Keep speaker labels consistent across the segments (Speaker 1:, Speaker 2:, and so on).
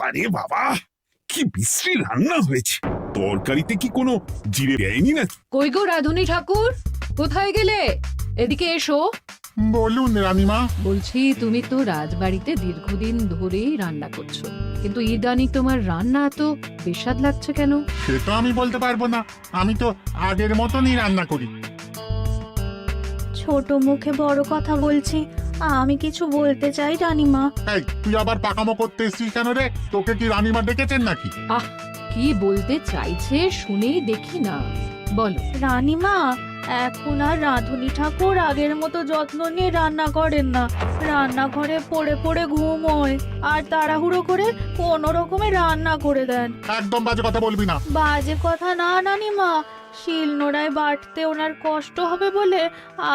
Speaker 1: আরে বাবা, কি বিশ্রী রান্না হয়েছে! তরকারিতে কি কোনো জিরে দেয়নি নাকি?
Speaker 2: কই গো রাধুনী ঠাকুর, কোথায় গেলে? এদিকে এসো।
Speaker 3: বলুন রানীমা।
Speaker 2: বলছি, তুমি তো রাজবাড়িতে দীর্ঘদিন ধরেই রান্না করছো, কিন্তু ইদানিং তোমার রান্না এত বেস্বাদ লাগছে কেন?
Speaker 3: সে তো আমি বলতে পারবো না, আমি তো আগের মতনই রান্না করি।
Speaker 4: ছোট মুখে বড় কথা বলছি, আমি কিছু বলতে চাই রানীমা।
Speaker 3: এই, তুই আবার পাকামো করতে এসছিস কেন রে? তোকে কি রানীমা ডেকেছেন নাকি?
Speaker 2: আহ, কি বলতে চাইছে শুনেই দেখি না, বলো।
Speaker 4: রানীমা, এখন আর রাধুনী ঠাকুর আগের মতো যত্ন নিয়ে রান্না করেন না। রান্নাঘরে পড়ে পড়ে ঘুমোয় আর তাড়াহুড়ো করে কোনো রকমে রান্না করে দেন।
Speaker 3: একদম বাজে কথা বলবি না।
Speaker 4: বাজে কথা না রানীমা, শিলনোড়ায় বাটতে ওনার কষ্ট হবে বলে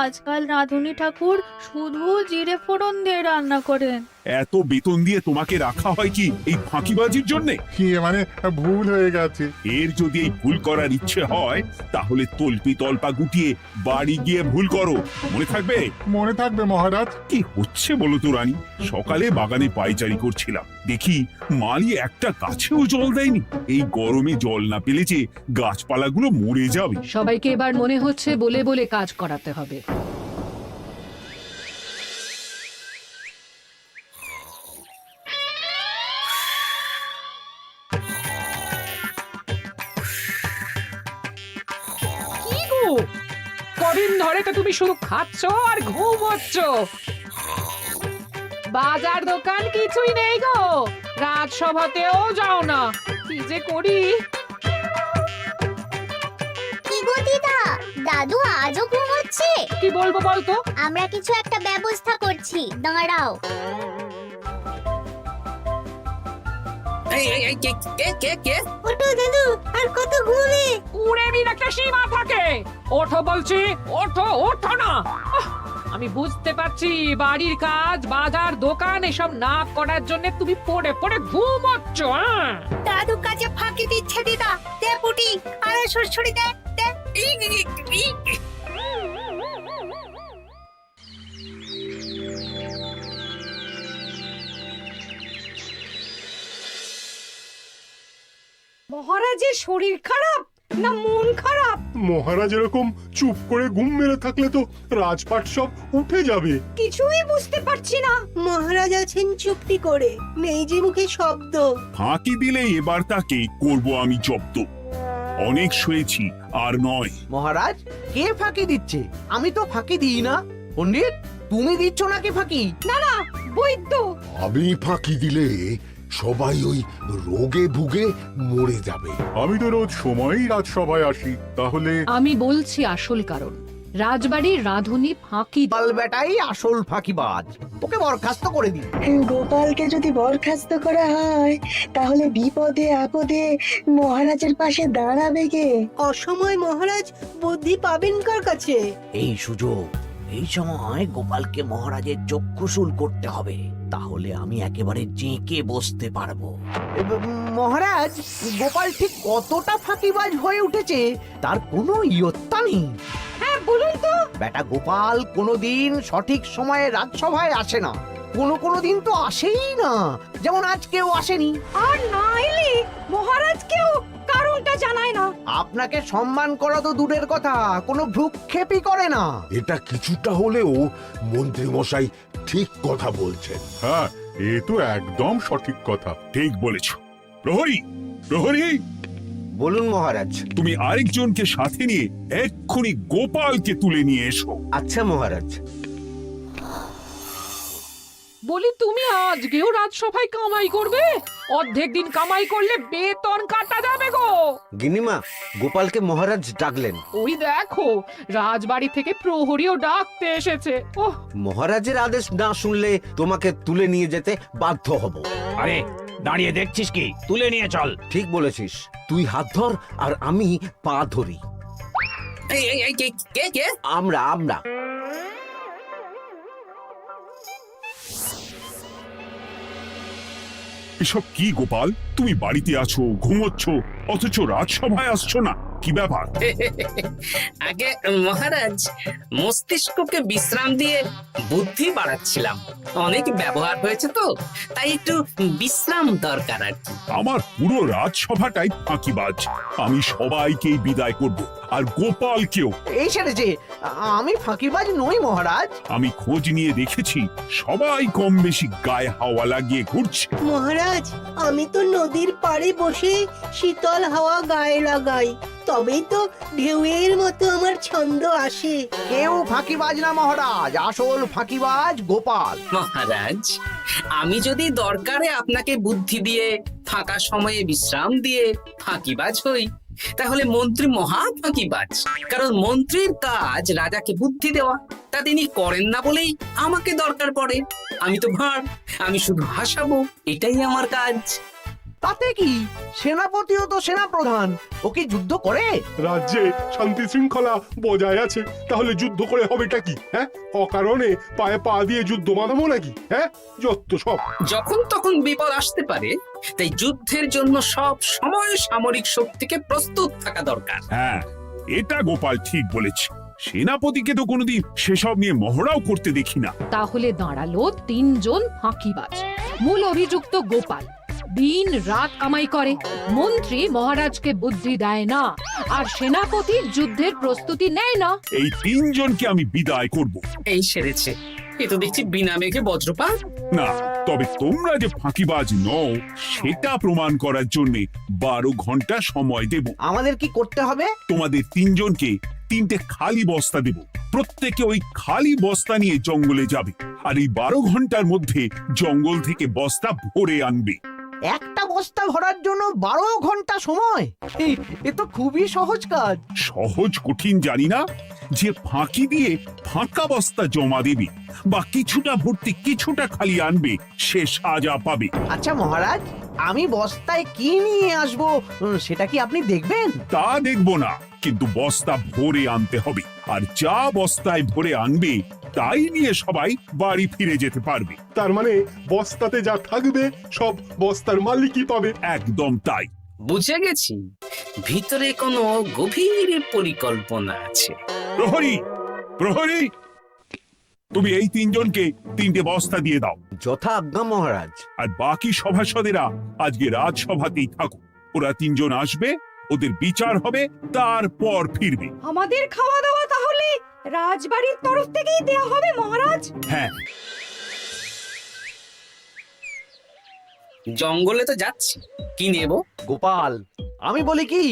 Speaker 4: আজকাল রাধুনী ঠাকুর শুধু জিরে ফোড়ন দিয়ে রান্না করেন।
Speaker 1: এত বেতন দিয়ে তোমাকে রাখা হয় কি এই ফাঁকিবাজির জন্যে?
Speaker 3: কি মানে, ভুল হয়ে গেছে।
Speaker 1: এর যদি এই ভুল করার ইচ্ছে হয় তাহলে তল্পি তল্পা গুটিয়ে বাড়ি গিয়ে ভুল করো, মনে থাকবে?
Speaker 3: মনে থাকবে মহারাজ।
Speaker 1: কি হচ্ছে বলো তো রানী? সকালে বাগানে পায়চারি করছিলাম, দেখি মালি একটা গাছেও জল দেয়নি। এই গরমে জল না পেলে যে গাছপালাগুলো মরে যাবে।
Speaker 2: সবাইকে এবার মনে হচ্ছে বলে বলে কাজ করাতে হবে।
Speaker 5: কি গো, কদিন ধরে তো তুমি শুধু খাচ্ছ আর ঘুমোচ্ছ। বাজার দোকান কিছুই নেই গো, রাজসভাতেও যাও না। কি যে করি।
Speaker 6: কি গো দিদা, দাদু আজও ঘুমোচ্ছে?
Speaker 5: কি বলবো বলতো?
Speaker 6: আমরা কিছু একটা ব্যবস্থা করছি, দাঁড়াও। ওঠো দাদু, আর কত ঘুমে?
Speaker 5: কুড়েমির একটা সীমা থাকে। ওঠো বলছি, ওঠো, ওঠো না। আহ, আমি বুঝতে পারছি বাড়ির কাজ, বাজার দোকান এসব না করার জন্য তুমি পড়ে পড়ে ঘুমোচ্ছ।
Speaker 6: দাদু কাজে ফাঁকি দিচ্ছে দিদা। দে পুটি, আর সরসরি দে দে।
Speaker 7: মহারাজের শরীর খারাপ না মন খারাপ?
Speaker 8: মহারাজ এরকম চুপ করে ঘুম মেরে থাকলে তো রাজপাট সব উঠে যাবে।
Speaker 7: কিছুই বুঝতে পারছি না।
Speaker 9: মহারাজ আছেন চুপটি করে, নেই যে মুখে শব্দ।
Speaker 1: ফাঁকি দিলে এবার তাকে করব আমি জব্দ। অনেক শুয়েছি, আর নয়।
Speaker 10: মহারাজ, কে ফাঁকি দিচ্ছে? আমি তো ফাঁকি দিই না। পণ্ডিত, তুমি দিচ্ছ নাকি ফাঁকি?
Speaker 7: না না, বৈদ্য।
Speaker 11: আমি ফাঁকি দিলে সবাই ওই রোগে ভুগে মরে যাবে।
Speaker 3: আমি তো রোজ সময়ই রাজসভায় আসি, তাহলে
Speaker 2: আমি বলছি আসল কারণ। রাজবাড়ির রাধুনী ফাঁকি
Speaker 10: বাল বেটাই আসল ফাঁকিবাজ। ওকে বরখাস্ত করে দিন।
Speaker 9: গোপালকে যদি বরখাস্ত করা হয় তাহলে বিপদে আপদে মহারাজের পাশে দাঁড়াবে কে? অসময় মহারাজ বুদ্ধি পাবেন কার কাছে?
Speaker 10: এই সুযোগ, এই সময় গোপালকে মহারাজের চক্ষুশূল করতে হবে, তাহলে আমি একেবারে জেঁকে বসতে পারবো। মহারাজ, গোপাল ঠিক কতটা ফাঁকিবাজ হয়ে উঠেছে তার কোনো ইয়ত্তা নেই।
Speaker 7: হ্যাঁ বলুন তো।
Speaker 10: বেটা গোপাল কোনোদিন সঠিক সময়ে রাজসভায় আসে না। কোনো দিন তো আসেই না, যেমন আজকেও আসেনি।
Speaker 7: আর না এলে মহারাজকেও কারণটা জানায় না।
Speaker 10: আপনাকে সম্মান করা তো দূরের কথা, কোনো ভ্রুক্ষেপই করে না।
Speaker 11: এটা কিছুটা হলেও মন্ত্রী মশাই ঠিক কথা বলছেন।
Speaker 3: হ্যাঁ, এ তো একদম সঠিক কথা।
Speaker 1: ঠিক বলেছ। প্রহরী, প্রহরী,
Speaker 10: বলুন মহারাজ।
Speaker 1: তুমি আরেকজনকে সাথে নিয়ে এক্ষুনি গোপালকে তুলে নিয়ে এসো।
Speaker 10: আচ্ছা মহারাজ।
Speaker 5: বলি, তুমি আজকেও রাজসভায় কামাই করবে? অর্ধেক দিন কামাই করলে বেতন কাটা যাবে গো।
Speaker 10: গিনিমা, গোপালকে মহারাজ ডাকলেন।
Speaker 5: ওই দেখো, রাজবাড়ি থেকে প্রহরীও ডাকতে এসেছে। ওহ,
Speaker 10: মহারাজের আদেশ না শুনলে তোমাকে তুলে নিয়ে যেতে বাধ্য হব।
Speaker 12: আরে দাঁড়িয়ে দেখছিস কি? তুলে নিয়ে চল।
Speaker 10: ঠিক বলেছিস, তুই হাত ধর আর আমি পা ধরি। আমরা
Speaker 1: এসব কি গোপাল? তুমি বাড়িতে আছো, ঘুমোচ্ছ, অথচ রাজসভায় আসছো না। কি ব্যাপার?
Speaker 13: আগে মহারাজ, মস্তিষ্ককে বিশ্রাম দিয়ে বুদ্ধি বাড়াচ্ছিলাম। অনেক ব্যবহার হয়েছে তো, তাই একটু বিশ্রাম দরকার আর কি।
Speaker 1: আমার পুরো রাজসভাটাই ফাঁকিবাজ। আমি সবাইকেই বিদায় করব, আর গোপালকেও।
Speaker 10: এই সেরেছে, আমি ফাঁকিবাজ নই মহারাজ।
Speaker 1: আমি খোঁজ নিয়ে দেখেছি সবাই কম বেশি গায়ে হাওয়া লাগিয়ে ঘুরছে।
Speaker 9: মহারাজ, আমি তো নদীর পাড়ে বসে শীতল হাওয়া গায়ে লাগাই, তবেই তো ঢেউয়ের মতো আমার ছন্দ আসে।
Speaker 10: কেউ ফাঁকিবাজ না মহারাজ, আসল ফাঁকিবাজ গোপাল।
Speaker 13: মহারাজ, আমি যদি দরকারে আপনাকে বুদ্ধি দিয়ে ফাঁকা সময়ে বিশ্রাম দিয়ে ফাঁকিবাজ হই, তাহলে মন্ত্রী মহা ফাঁকিবাজ। কারণ মন্ত্রীর কাজ রাজাকে বুদ্ধি দেওয়া, তা তিনি করেন না বলেই আমাকে দরকার পড়ে। আমি তো ভাঁড়, আমি শুধু হাসাবো, এটাই আমার কাজ।
Speaker 10: তাতে কি, সেনাপতিও তো সেনাপ্রধান, ও কি যুদ্ধ করে?
Speaker 8: রাজ্যে শান্তি শৃঙ্খলা বজায় আছে, তাহলে যুদ্ধ করে হবেটা কি? হ্যাঁ, অকারণে পায়ে পা দিয়ে যুদ্ধ বাঁধাবো নাকি? হ্যাঁ, যত সব।
Speaker 13: যখন তখন বিপদ আসতে পারে, তাই যুদ্ধের জন্য সব সময় সামরিক শক্তিকে প্রস্তুত থাকা দরকার।
Speaker 1: হ্যাঁ, এটা গোপাল ঠিক বলেছে। সেনাপতিকে তো কোনোদিন সেসব নিয়ে মহড়াও করতে দেখি না।
Speaker 2: তাহলে দাঁড়ালো 3 জন ফাঁকিবাজ। মূল অভিযুক্ত গোপাল দিন রাত কামাই করে, মন্ত্রী মহারাজকে বুদ্ধি দেয় না, আর সেনাপতি যুদ্ধের প্রস্তুতি নেয় না।
Speaker 1: এই 3 জনকে আমি বিদায় করব।
Speaker 13: এই সেরেছে, এ তো দেখছি বিনা মেঘে বজ্রপাত।
Speaker 1: না, তবে তোমরা যে ফাঁকিবাজ নও সেটা প্রমাণ করার জন্য 12 ঘন্টা সময় দেব।
Speaker 10: আমাদের কি করতে হবে?
Speaker 1: তোমাদের 3 জনকে 3টে খালি বস্তা দেব। প্রত্যেকে ওই খালি বস্তা নিয়ে জঙ্গলে যাবে, আর এই 12 ঘন্টার মধ্যে জঙ্গল থেকে বস্তা ভরে আনবে।
Speaker 10: একটা বস্তা ভরার জন্য 12 ঘন্টা সময়? এ তো খুবই সহজ কাজ।
Speaker 1: সহজ কঠিন জানি না, যে ফাঁকি দিয়ে ফাঁকা বস্তা জমা দেবে বা কিছুটা ভর্তি কিছুটা খালি আনবে, সে সাজা পাবে।
Speaker 10: আচ্ছা মহারাজ, আমি বস্তায় কি নিয়ে আসবো সেটা কি আপনি দেখবেন?
Speaker 1: তা দেখবো না, কিন্তু বস্তা ভরে আনতে হবে। আর যা বস্তায় ভরে আনবে তাই নিয়ে সবাই বাড়ি ফিরে যেতে পারবে।
Speaker 8: তার মানে বস্তাতে যা থাকবে সব বস্তার মালিকই পাবে।
Speaker 1: একদম তাই।
Speaker 13: বুঝে গেছি, ভিতরে কোনো গভীর পরিকল্পনা আছে।
Speaker 1: প্রহরী, প্রহরী, তুমি এই 3 জনকে 3টে বস্তা দিয়ে দাও।
Speaker 10: যথা আজ্ঞা মহারাজ।
Speaker 1: আর বাকি সভাসদেরা আজকে রাজসভাতেই থাকুক। ওরা 3 জন আসবে, ওদের বিচার হবে, তারপর ফিরবে।
Speaker 7: আমাদের খাওয়া দাওয়া তাহলে রাজবাড়ির তরফ থেকেই দেয়া হবে মহারাজ?
Speaker 1: হ্যাঁ।
Speaker 13: জঙ্গলে তো যাচ্ছি, কি নেব?
Speaker 10: গোপাল, আমি বলি কি,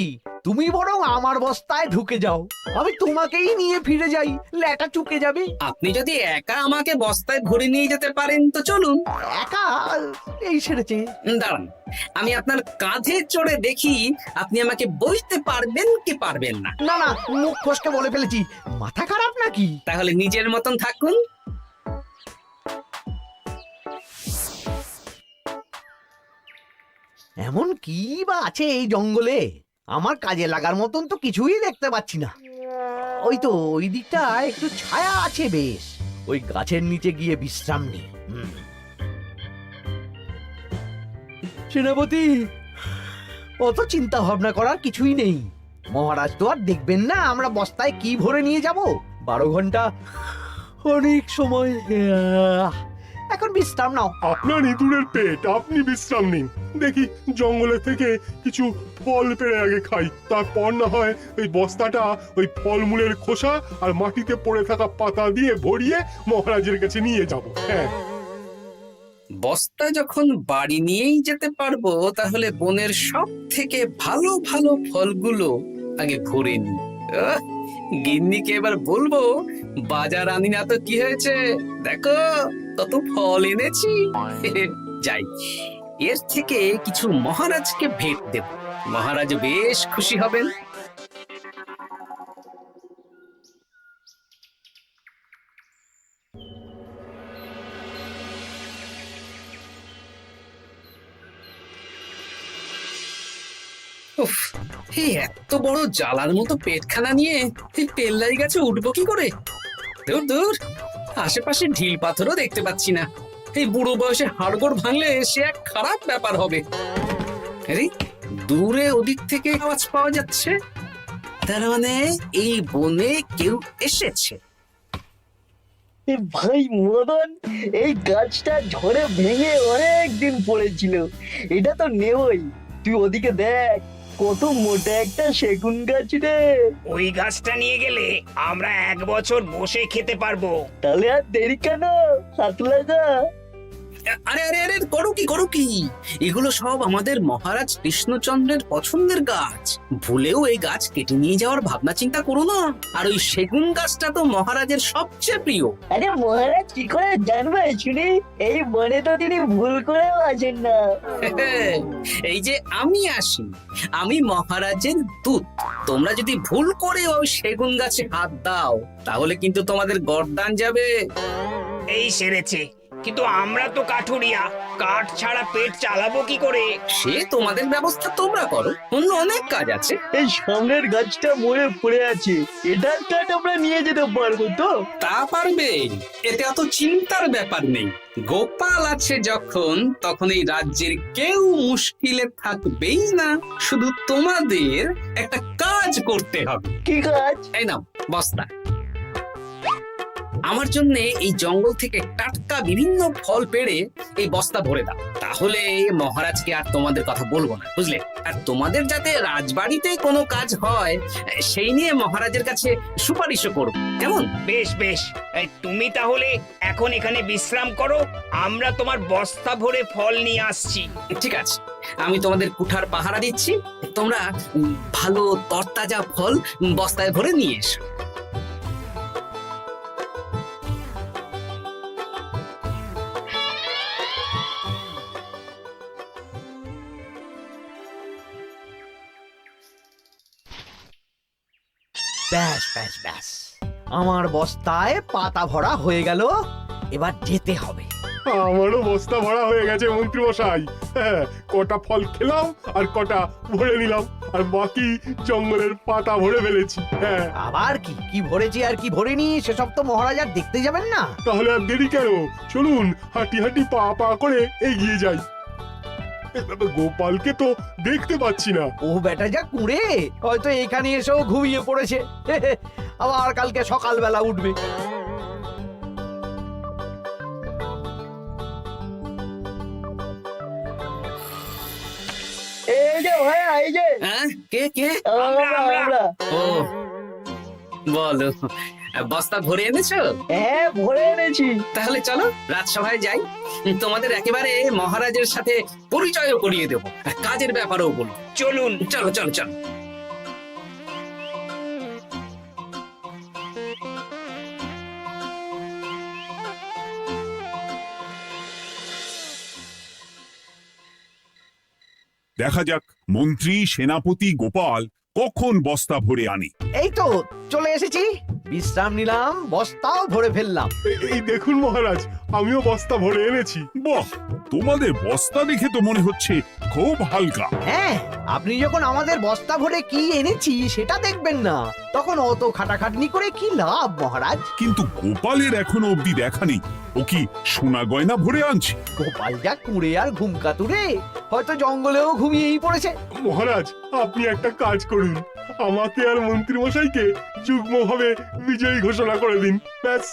Speaker 10: তুমি বরং আমার বস্তায় ঢুকে যাও, আমি তোমাকেই নিয়ে ফিরে যাই, লেটা চুকে যাবে।
Speaker 13: আপনি যদি একা আমাকে বস্তায় ভরে নিয়ে যেতে পারেন তো চলুন।
Speaker 10: একা? এই সেরেছে।
Speaker 13: দাঁড়ান, আমি আপনার কাঁধে চড়ে দেখি আপনি আমাকে বইতে পারবেন কি পারবেন না।
Speaker 10: না না, মুখ ফসকে বলে ফেলেছি, মাথা খারাপ নাকি?
Speaker 13: তাহলে নিজের মতন থাকুন।
Speaker 10: এমন কি বা আছে এই জঙ্গলে? আমার কাজে লাগার মতন তো কিছুই দেখতে পাচ্ছি না। ওই তো ওই দিকটা একটু ছায়া আছে বেশ, ওই গাছের নিচে গিয়ে বিশ্রাম নি। সেনাপতি, অত চিন্তা ভাবনা করার কিছুই নেই। মহারাজ তো আর দেখবেন না আমরা বস্তায় কি ভরে নিয়ে যাব। 12 ঘন্টা অনেক সময়। এখন বিশ্রাম নাও।
Speaker 8: আপনার ইঁদুরের পেট, আপনি বিশ্রাম নিন। দেখি জঙ্গলে থেকে কিছু ফল পেড়ে আগে খাই, তারপর না হয় ওই বস্তাটা ওই ফলমূলের খোসা আর মাটিতে পড়ে থাকা পাতা দিয়ে ভরিয়ে মহারাজের কাছে নিয়ে যাব। হ্যাঁ,
Speaker 13: বস্তা যখন বাড়ি নিয়েই যেতে পারবো, তাহলে বনের সব থেকে ভালো ভালো ফলগুলো আগে ভরে নি। গিন্নিকে এবার বলবো, বাজার আনি না তো কি হয়েছে, দেখো কত ফল এনেছি। যাই, এর থেকে কিছু মহারাজকে ভেট দেব, মহারাজ বেশ খুশি হবেন। উফ, এই এত বড় জ্বালার মতো পেটখানা নিয়ে এই পেল্লাই গাছে উঠবো কি করে? দূর দূর, আশেপাশে ঢিল পাথরও দেখতে পাচ্ছি না। এই বুড়ো বয়সে হাড়গোড় ভাঙলে সে এক খারাপ ব্যাপার হবে। আরে দূরে ওদিক থেকে আওয়াজ পাওয়া যাচ্ছে। তার মানে এই বনে কেউ এসেছে।
Speaker 9: ভাই মদন, এই গাছটা ঝড়ে ভেঙে অনেক দিন পড়েছিল, এটা তো নেবই। তুই ওদিকে দেখ, কত মোটা একটা সেগুন গাছ রে।
Speaker 12: ওই গাছটা নিয়ে গেলে আমরা 1 বছর বসে খেতে পারবো।
Speaker 9: তাহলে আর দেরি কেন, হাত লাগা।
Speaker 13: আরে আরে আরে, করো কি এগুলো সব আমাদের মহারাজ কৃষ্ণচন্দ্রের পছন্দের গাছ। ভুলেও এই গাছ কেটে নিয়ে যাওয়ার ভাবনা চিন্তা করো না। আর ওই সেগুন গাছটা তো মহারাজের সবচেয়ে প্রিয়।
Speaker 9: আরে মহারাজ কি করে জানবে শুনি? এই বনে তো তিনি ভুল করেও আসেন না।
Speaker 13: এই যে আমি আসি, আমি মহারাজের দূত। তোমরা যদি ভুল করে ওই সেগুন গাছে হাত দাও তাহলে কিন্তু তোমাদের গর্দান যাবে।
Speaker 12: এই সেরেছে, কিন্তু আমরা তো কাঠুরিয়া, কাঠ ছাড়া পেট চালাবো কি করে?
Speaker 13: সে তোমাদের ব্যবস্থা তোমরা করো, অন্য অনেক কাজ আছে।
Speaker 9: এই সামনের গাছটা মরে পড়ে আছে, এটার কাঠ আমরা নিয়ে যেতে পারবো তো?
Speaker 13: তা পারবে, এতে অত চিন্তার ব্যাপার নেই। গোপাল আছে যখন, তখন এই রাজ্যের কেউ মুশকিলে থাকবেই না। শুধু তোমাদের একটা কাজ করতে হবে।
Speaker 9: কি কাজ?
Speaker 13: এই নাও বস্তা। আমার জন্য এই জঙ্গল থেকে টাটকা বিভিন্ন ফল পেড়ে এই বস্তা ভরে দাও, তাহলে মহারাজকে আর তোমাদের কথা বলবো না, বুঝলে? আর তোমাদের যাতে রাজবাড়িতে কোনো কাজ হয় সেই নিয়ে মহারাজের কাছে সুপারিশও করব, কেমন?
Speaker 12: বেশ বেশ, এই তুমি তাহলে এখন এখানে বিশ্রাম করো, আমরা তোমার বস্তা ভরে ফল নিয়ে আসছি।
Speaker 13: ঠিক আছে, আমি তোমাদের কুঠার পাহারা দিচ্ছি, তোমরা ভালো তরতাজা ফল বস্তায় ভরে নিয়ে এসো।
Speaker 10: ব্যাস ব্যাস ব্যাস, আমার বস্তায় পাতা ভরা হয়ে গেল, এবার যেতে হবে।
Speaker 8: আমারও বস্তা ভরা হয়ে গেছে মন্ত্রী মশাই। হ্যাঁ, কটা ফল খেলাম আর কটা ভরে নিলাম, আর বাকি জঙ্গলের পাতা ভরে ফেলেছি। হ্যাঁ,
Speaker 10: আবার কি কি ভরেছি আর কি ভরিনি সেসব তো মহারাজ আর দেখতে যাবেন না।
Speaker 8: তাহলে আর দেরি কেন, চলুন হাঁটি হাঁটি পা পা করে এগিয়ে যাই। গোপালকে তো দেখতে পাচ্ছি না।
Speaker 10: ও বেটা যা কুঁড়ে, হয়তো এখানে এসেও ঘুমিয়ে পড়েছে। আবার কালকে সকালবেলা উঠবে।
Speaker 9: এই যে ভাই, এই যে
Speaker 13: হ্যাঁ, কে কে?
Speaker 9: আমরা।
Speaker 13: ও বলো, বস্তা ভরে এনেছো?
Speaker 9: হ্যাঁ, ভরে এনেছি।
Speaker 13: তাহলে চলো রাজসভায় যাই, তোমাদের একেবারে মহারাজের সাথে পরিচয়ও করিয়ে দেবো, কাজের ব্যাপারেও বলবো।
Speaker 12: চলুন।
Speaker 13: চলো চলো চলো।
Speaker 1: দেখা যাক মন্ত্রী সেনাপতি গোপাল কখন বস্তা ভরে আনে।
Speaker 10: এই তো চলে এসেছি, বিশ্রাম নিলাম, বস্তাও ভরে ফেললাম।
Speaker 8: এই দেখুন মহারাজ, আমিও বস্তা ভরে এনেছি।
Speaker 1: বাহ, তোমাদের বস্তা দেখে তো মনে হচ্ছে খুব হালকা।
Speaker 10: হ্যাঁ, আপনি যখন আমাদের বস্তা ভরে কি এনেছি সেটা দেখবেন না, তখন অত খাটাখাটনি করে কি লাভ মহারাজ?
Speaker 1: কিন্তু গোপালের এখনো অবধি দেখা নেই, ও কি সোনা গয়না ভরে আনছে?
Speaker 10: গোপাল যা কুঁড়ে আর ঘুমকাতুরে, হয়তো জঙ্গলেও ঘুমিয়েই পড়েছে।
Speaker 8: মহারাজ, আপনি একটা কাজ করুন, আমাকে আর মন্ত্রী মশাইকে যুগ্মভাবে বিজয়ী ঘোষণা করে দিন, ব্যাস।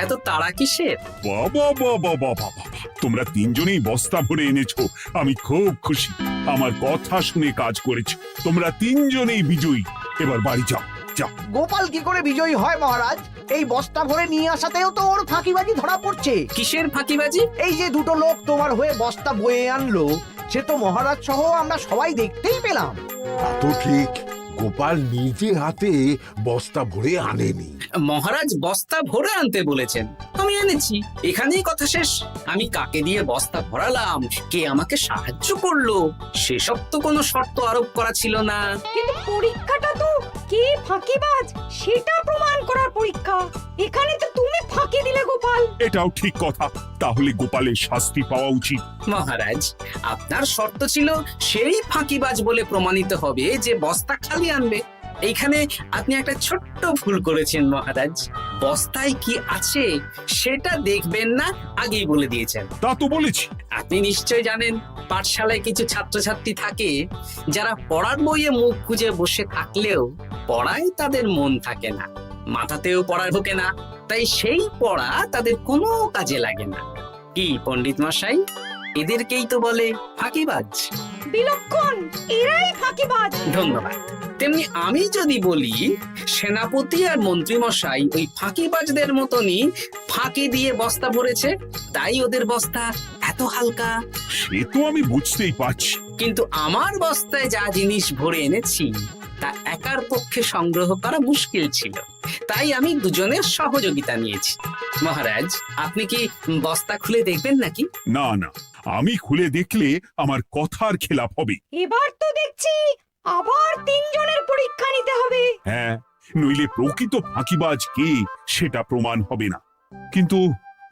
Speaker 13: এত তাড়া কিসের?
Speaker 1: বাবা বাবা বাবা বাবা, তোমরা তিনজনেই বস্তা ভরে এনেছো, আমি খুব খুশি। আমার কথা শুনে কাজ করেছো, তোমরা তিনজনেই বিজয়ী। এবার বাড়ি যাও যাও।
Speaker 10: গোপাল কি করে বিজয়ী হয় মহারাজ? এই বস্তা ভরে নিয়ে আসাতেও তো ওর ফাঁকিবাজি ধরা পড়ছে।
Speaker 13: কিসের ফাঁকিবাজি?
Speaker 10: এই যে দুটো লোক তোমার হয়ে বস্তা বয়ে আনলো, সে তো মহারাজ সহ আমরা সবাই দেখতেই পেলাম।
Speaker 11: তা তো ঠিক, গোপাল নিজে হাতে বস্তা ভরে আনেনি।
Speaker 13: মহারাজ বস্তা ভরে আনতে বলেছেন, আমি এনেছি, এখানেই কথা শেষ। আমি কাকে দিয়ে বস্তা ভরালাম, কে আমাকে সাহায্য করলো, সেসব তো কোনো শর্ত আরোপ করা ছিল না।
Speaker 7: কিন্তু পরীক্ষাটা তো কে ফাঁকিবাজ সেটা প্রমাণ করার পরীক্ষা। এখানে তো তুমি ফাঁকি দিলে গোপাল।
Speaker 1: এটাও ঠিক কথা, তাহলে গোপালের শাস্তি পাওয়া উচিত।
Speaker 13: মহারাজ, আপনার শর্ত ছিল সেই ফাঁকিবাজ বলে প্রমাণিত হবে যে বস্তা খালি আনবে। এইখানে আপনি একটা ছোট্ট ভুল করেছেন মহারাজ, বস্তায় কি আছে সেটা দেখবেন না আগেই বলে দিয়েছেন।
Speaker 1: তা তো বলেছি।
Speaker 13: আপনি নিশ্চয় জানেন পাঠশালায় কিছু ছাত্রছাত্রী থাকে যারা পড়ার বইয়ে মুখ গুজে বসে থাকলেও পড়ায় তাদের মন থাকে না, মাথাতেও পড়া ঢোকে না, তাই সেই পড়া তাদের কোনো কাজে লাগে না। কি পণ্ডিত মশাই, এদেরকেই তো বলে ফাঁকিবাজ।
Speaker 7: বিলক্ষণ, এরাই ফাঁকিবাজ।
Speaker 13: ধন্যবাদ। তেমনি আমি যদি বলি সেনাপতি আর মন্ত্রী মশাই ওই ফাঁকিবাজদের মতনই ফাঁকি দিয়ে বস্তা ভরেছে, তাই ওদের বস্তা এত হালকা।
Speaker 1: সে তো আমি বুঝতেই পারছি।
Speaker 13: কিন্তু আমার বস্তায় যা জিনিস ভরে এনেছি তা একার পক্ষে সংগ্রহ করা মুশকিল ছিল, তাই আমি দুজনের সহযোগিতা নিয়েছি। মহারাজ, আপনি কি বস্তা খুলে দেখবেন নাকি?
Speaker 1: না না, আমি খুলে দেখলে আমার কথার খেলাপ হবে।
Speaker 7: এবার তো দেখছি আবার তিনজনের পরীক্ষা নিতে হবে।
Speaker 1: হ্যাঁ, নইলে প্রকৃত ফাঁকিবাজ কে সেটা প্রমাণ হবে না। কিন্তু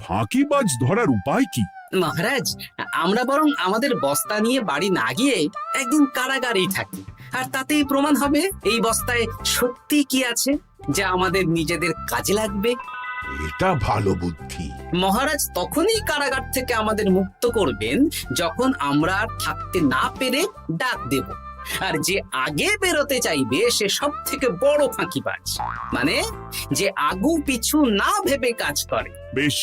Speaker 1: ফাঁকিবাজ ধরার উপায় কি?
Speaker 13: মহারাজ, আমরা বরং আমাদের বস্তা নিয়ে বাড়ি না গিয়ে একদিন কারাগারেই থাকি, আর তাতেই প্রমাণ হবে এই বস্তায় সত্যি কি আছে যা আমাদের নিজেদের কাজে লাগবে।
Speaker 11: এটা ভালো বুদ্ধি।
Speaker 13: মহারাজ তখনই কারাগার থেকে আমাদের মুক্ত করবেন যখন আমরা আর থাকতে না পেরে ডাক দেব, আর যে আগে বেরোতে চাইবে সে সব থেকে বড় ফাঁকিবাজ, মানে যে আগু পিছু না ভেবে কাজ করে।
Speaker 1: বেশ,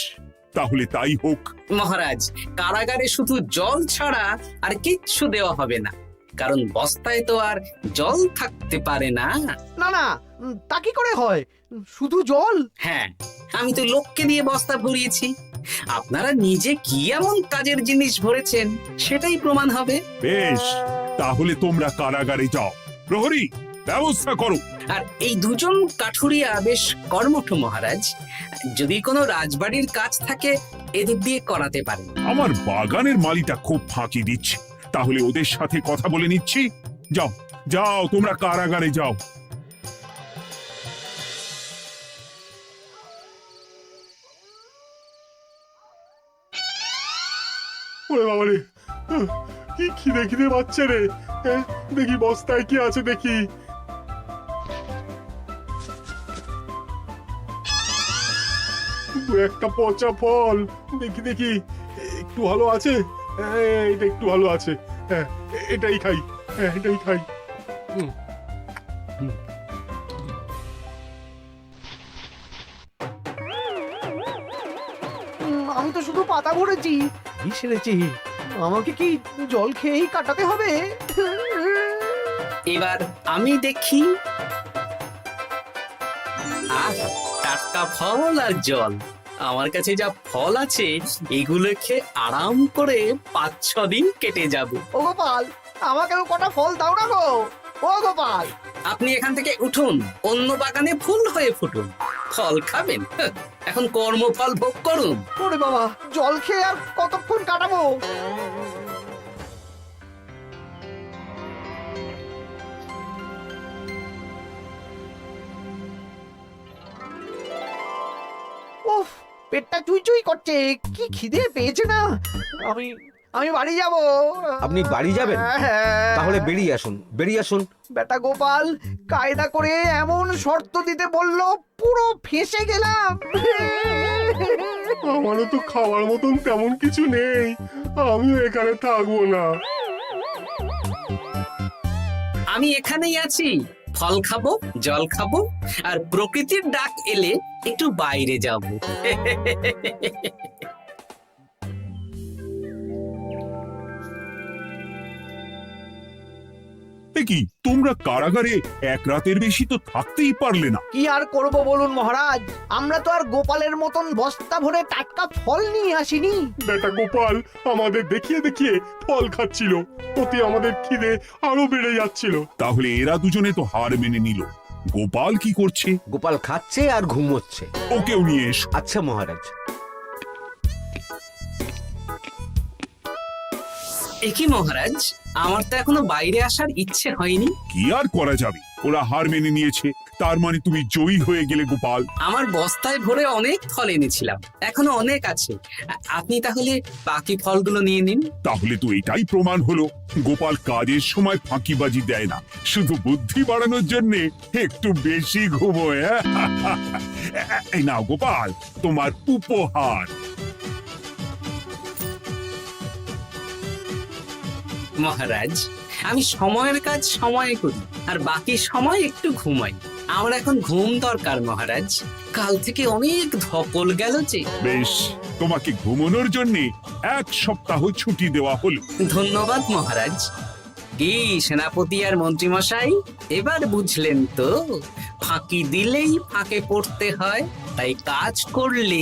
Speaker 1: তাহলে তাই হোক।
Speaker 13: মহারাজ, কারাগারে শুধু জল ছাড়া আর কিচ্ছু দেওয়া হবে না, কারণ বস্তায় তো আর জল থাকতে পারে না।
Speaker 10: না না, তা কি করে হয়? শুধু জল?
Speaker 13: হ্যাঁ, আমি তো লোককে দিয়ে বস্তা ভরিয়েছি। আপনারা নিজে কি এমন কাজের জিনিস ভরেছেন সেটাই প্রমাণ হবে।
Speaker 1: বেশ, তাহলে তোমরা কারাগারে যাও। প্রহরী, ব্যবস্থা করো।
Speaker 13: আর এই দুজন কাঠুরিয়া বেশ কর্মঠ মহারাজ, যদি কোনো রাজবাড়ির কাজ থাকে এদের দিয়ে করাতে পারেন।
Speaker 1: আমার বাগানের মালিটা খুব ফাঁকি দিচ্ছে, তাহলে ওদের সাথে কথা বলে নিচ্ছি। যাও যাও, তোমরা কারাগারে যাও।
Speaker 8: ওরে বাবা রে, কি খিদে খিদে পাচ্ছে রে। দেখি বস্তায় কি আছে দেখি। দু একটা পচা ফল, দেখি দেখি একটু ভালো আছে। এটা একটু ভালো আছে, হ্যাঁ এটাই খাই, হ্যাঁ এটাই খাই।
Speaker 10: আমি তো শুধু পাতা ভরেছি, কি সেরেছি? আমাকে কি জল খেয়েই কাটাতে হবে?
Speaker 13: এবার আমি দেখি। টাটকা ফল আর জল, আমার কাছে যা ফল আছে এগুলো খেয়ে আরাম করে 5-6 দিন কেটে যাবে।
Speaker 10: ও গোপাল, আমাকেও কটা ফল দাও না গো। ও গোপাল,
Speaker 13: আপনি এখান থেকে উঠুন, অন্য বাগানে ফুল হয়ে ফুটুন। ফল খাবেন, এখন কর্মফল ভোগ করুন।
Speaker 10: ওরে বাবা, জল খেয়ে আর কতক্ষণ কাটাবো? উফ, পেটটা চুই চুই করছে, কি খিদে পেয়েছে না। আমি আমি বাড়ি যাব।
Speaker 14: আপনি বাড়ি যাবেন? তাহলে বেরিয়ে আসুন, বেরিয়ে আসুন।
Speaker 10: বেটা গোপাল কায়দা করে এমন শর্ত দিতে বললো, পুরো ফেঁসে গেলাম।
Speaker 8: আমারও তো খাওয়ার মতন তেমন কিছু নেই, আমিও এখানে থাকবো না।
Speaker 13: আমি এখানেই আছি, ফল খাবো, জল খাবো, আর প্রকৃতির ডাক এলে একটু বাইরে যাব।
Speaker 1: কি তোমরা কারাগারে এক রাতের বেশি তো থাকতেই পারলে না?
Speaker 10: কি আর করব বলুন মহারাজ, আমরা তো আর গোপালের মতন বস্তা ভরে টাটকা ফল নিয়ে আসিনি।
Speaker 8: বেটা গোপাল আমাদের দেখিয়ে দেখিয়ে ফল খাচ্ছিল, অতি আমাদের খিদে আরো বেড়ে যাচ্ছিল।
Speaker 1: তাহলে এরা দুজনে তো হার মেনে নিল। গোপাল কি করছে?
Speaker 14: গোপাল খাচ্ছে আর ঘুমোচ্ছে।
Speaker 1: ওকেও নিয়ে এসো।
Speaker 14: আচ্ছা মহারাজ।
Speaker 13: একই মহারাজ, আমার তো এখনো বাইরে আসার ইচ্ছে হয়নি।
Speaker 1: কি আর করা যাবে, ওরা হার মেনে নিয়েছে, তার মানে তুমি জয়ী হয়ে গেলে গোপাল।
Speaker 13: আমার বস্তায় ভরে অনেক ফল এনেছিলাম, এখনো অনেক আছে। আপনি তাহলে বাকি ফলগুলো নিয়ে নিন। তাহলে
Speaker 1: তো এটাই প্রমাণ হলো গোপাল কাজের সময় ফাঁকিবাজি দেয় না, শুধু বুদ্ধি বাড়ানোর জন্য একটু বেশি ঘুমোয়। এই নাও গোপাল, তোমার উপহার।
Speaker 13: মহারাজ, আমি সময়ের কাজ সময়ে করি আর বাকি সময় একটু ঘুমাই। আমার এখন ঘুম দরকার মহারাজ, কাল থেকে অনেক ধকল গেল যে।
Speaker 1: বেশ, তোমাকে ঘুমানোর জন্য 1 সপ্তাহ ছুটি দেওয়া হলো।
Speaker 13: ধন্যবাদ মহারাজ। কি সেনাপতি আর মন্ত্রীমশাই, এবার বুঝলেন তো, ফাঁকি দিলেই ফাঁকে পড়তে হয়, তাই কাজ করলে